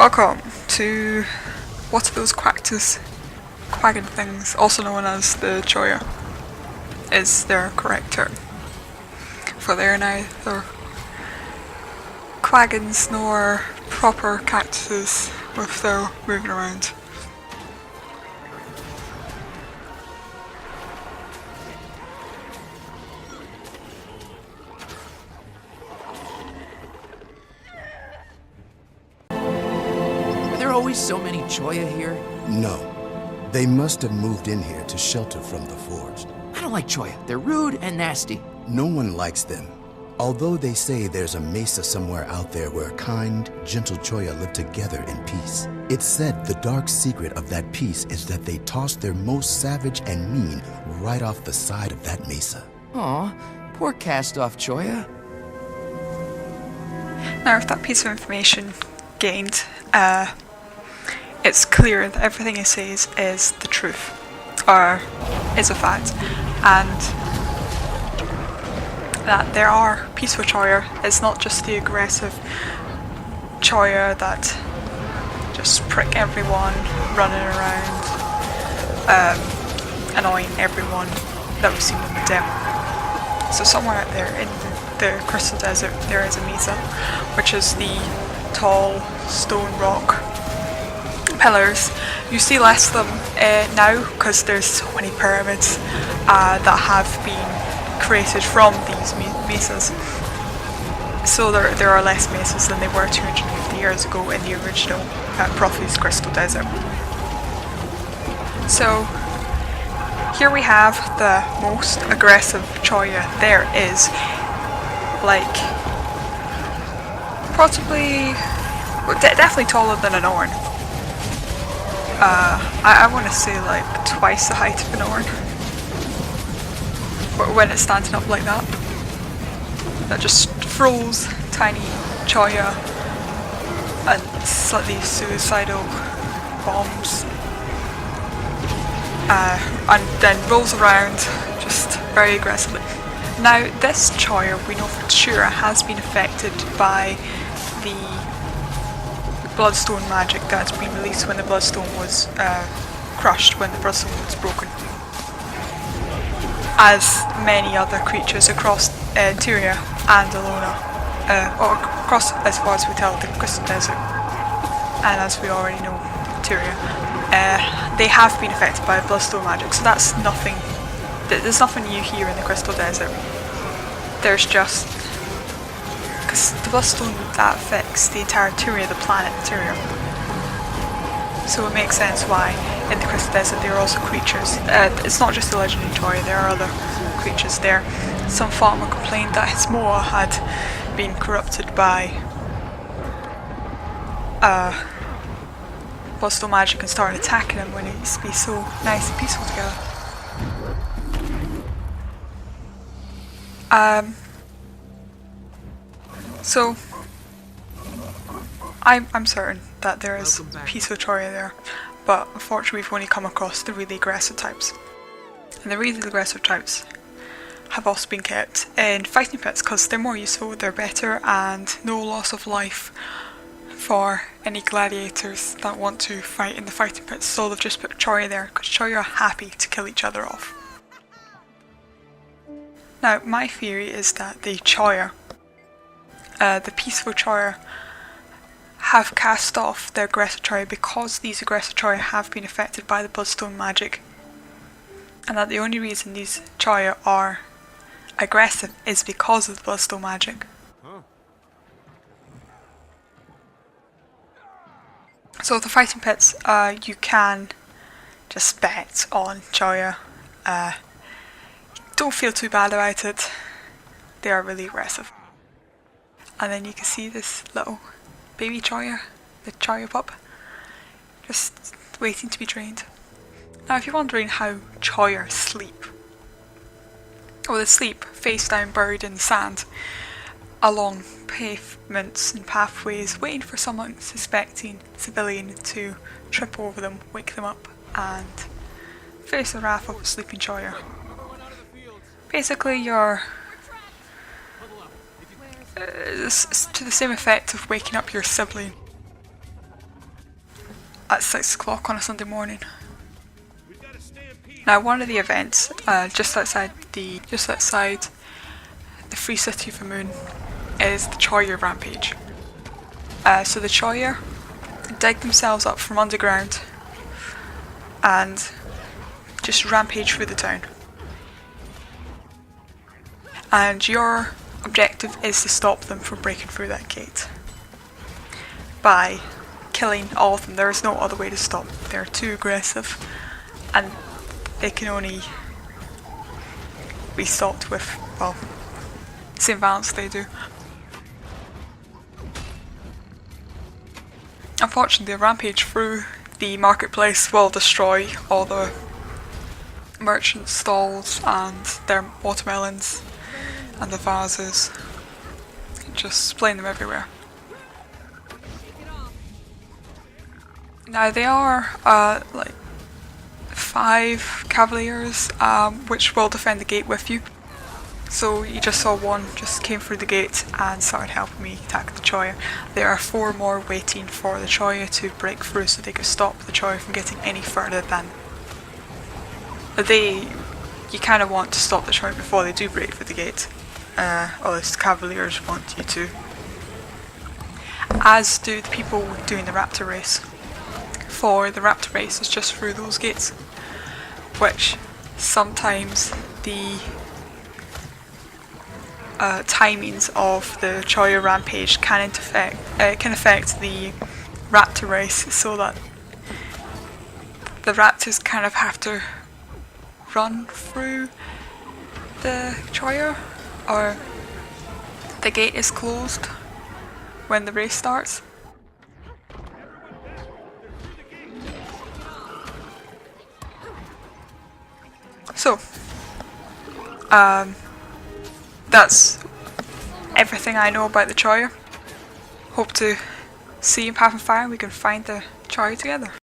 Welcome to what are those cactus Quaggan things, also known as the Choya, is their correct term. For they are neither Quaggans nor proper cactuses with their moving around. Are there always so many Choya here? No. They must have moved in here to shelter from the forge. I don't like Choya. They're rude and nasty. No one likes them. Although they say there's a mesa somewhere out there where kind, gentle Choya live together in peace. It's said the dark secret of that peace is that they toss their most savage and mean right off the side of that mesa. Aw, poor cast-off Choya. Now, with that piece of information gained, it's clear that everything he says is the truth, or is a fact, and that there are peaceful Choya. It's not just the aggressive Choya that just prick everyone, running around, annoying everyone that we've seen in the demo. So somewhere out there in the Crystal Desert there is a mesa, which is the tall stone rock pillars. You see less of them now because there's so many pyramids that have been created from these mesas. So there are less mesas than they were 250 years ago in the original Prophet's Crystal Desert. So here we have the most aggressive Choya there is, like possibly, definitely taller than an Orn. I want to say like twice the height of an Orn. When it's standing up like that. That just throws tiny Choya and slightly suicidal bombs. And then rolls around just very aggressively. Now this Choya we know for sure has been affected by the bloodstone magic that's been released when the bloodstone was crushed, when the bloodstone was broken. As many other creatures across Tyria and Alona, or across as far as we tell the Crystal Desert, and as we already know, Tyria, they have been affected by bloodstone magic. So that's nothing. There's nothing new here in the Crystal Desert. There's just because the bloodstone that affects the entire Tyria, the planet Tyria. So it makes sense why in the Crystal Desert there are also creatures. It's not just the legendary Choya, there are other creatures there. Some farmer complained that his moa had been corrupted by bloodstone magic and started attacking him when it used to be so nice and peaceful together. So I'm certain that there is peaceful Choya there, but unfortunately we've only come across the really aggressive types. And the really aggressive types have also been kept in fighting pits because they're more useful, they're better, and no loss of life for any gladiators that want to fight in the fighting pits. So they've just put Choya there because Choya are happy to kill each other off. Now my theory is that the Choya, the peaceful Choya, have cast off their aggressive Choya because these aggressive Choya have been affected by the bloodstone magic, and that the only reason these Choya are aggressive is because of the bloodstone magic. So the fighting pits, you can just bet on Choya. Don't feel too bad about it. They are really aggressive. And then you can see this little baby Choya, the Choya pup, just waiting to be trained. Now if you're wondering how Choya sleep, well, they sleep face down, buried in the sand, along pavements and pathways, waiting for someone suspecting civilian to trip over them, wake them up, and face the wrath of a sleeping Choya. Basically, you're to the same effect of waking up your sibling at 6 o'clock on a Sunday morning. Now, one of the events just outside the free city of the moon is the Choya rampage. So the Choya dig themselves up from underground and just rampage through the town. And your objective is to stop them from breaking through that gate by killing all of them. There is no other way to stop them. They're too aggressive and they can only be stopped with, well, same violence they do. Unfortunately, the rampage through the marketplace will destroy all the merchant stalls and their watermelons and the vases, just spraying them everywhere. Now they are like 5 cavaliers which will defend the gate with you. So you just saw one just came through the gate and started helping me attack the Choya. There are 4 more waiting for the Choya to break through so they can stop the Choya from getting any further than you kind of want to stop the Choya before they do break through the gate. Or the cavaliers want you to. As do the people doing the raptor race. For the raptor race it's just through those gates, which sometimes the timings of the Choya rampage can affect the raptor race, so that the raptors kind of have to run through the Choya, or the gate is closed when the race starts. So, that's everything I know about the Choya. Hope to see you in Path and Fire and we can find the Choya together.